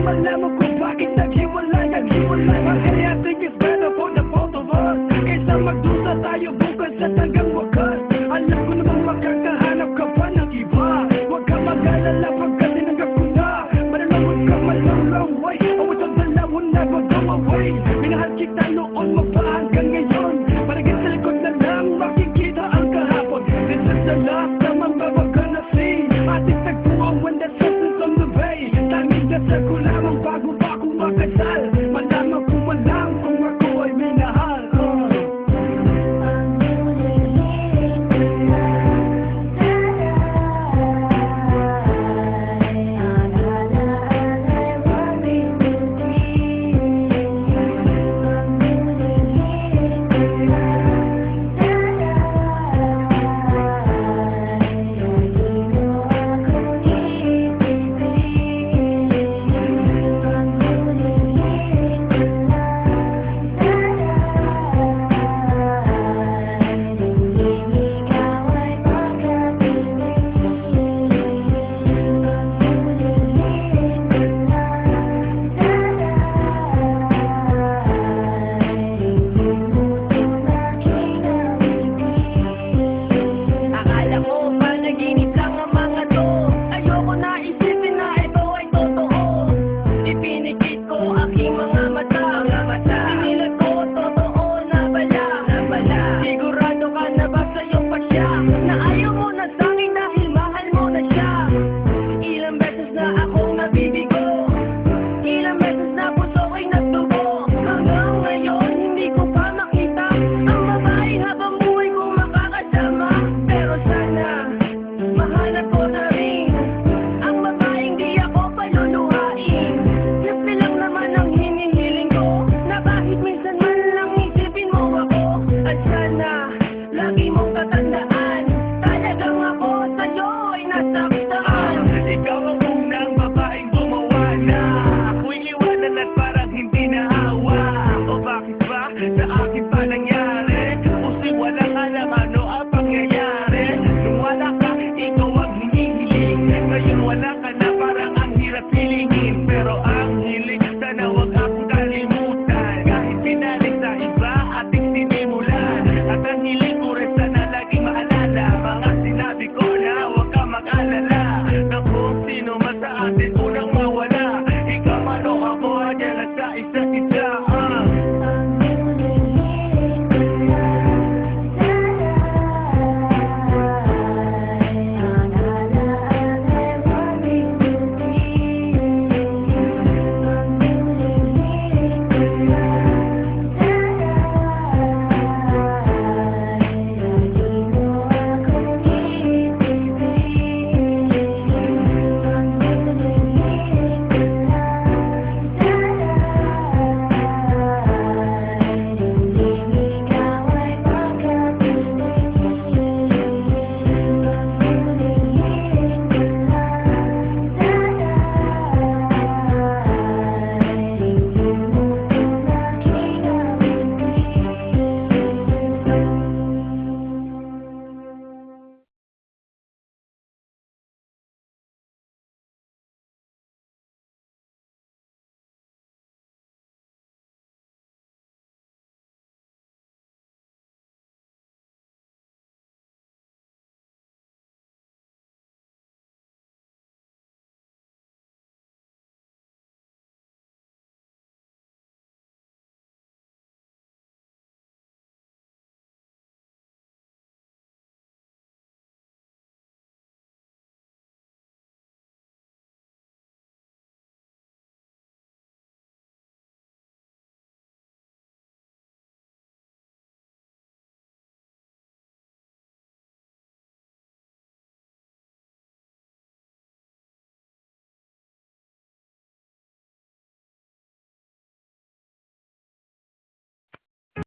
malaman kung bakit naghiwalay. Hey, I think it's better for the both of us kaysa magdusa tayo bukas at hanggang wakas. Alam ko namang makakahanap ka pa ng iba. Huwag ka mag-alala pagkat tinanggap ko na. Manalawag ka malalaway. Always on the love will never go away. Minahal kita noon mo pa hanggang ngayon. Paragin sa likod na lang makikita ang kahapon. This is the last time I'm ever gonna see. Ating tagpuan when the sun is on the bay. Tanging dasal ko lamang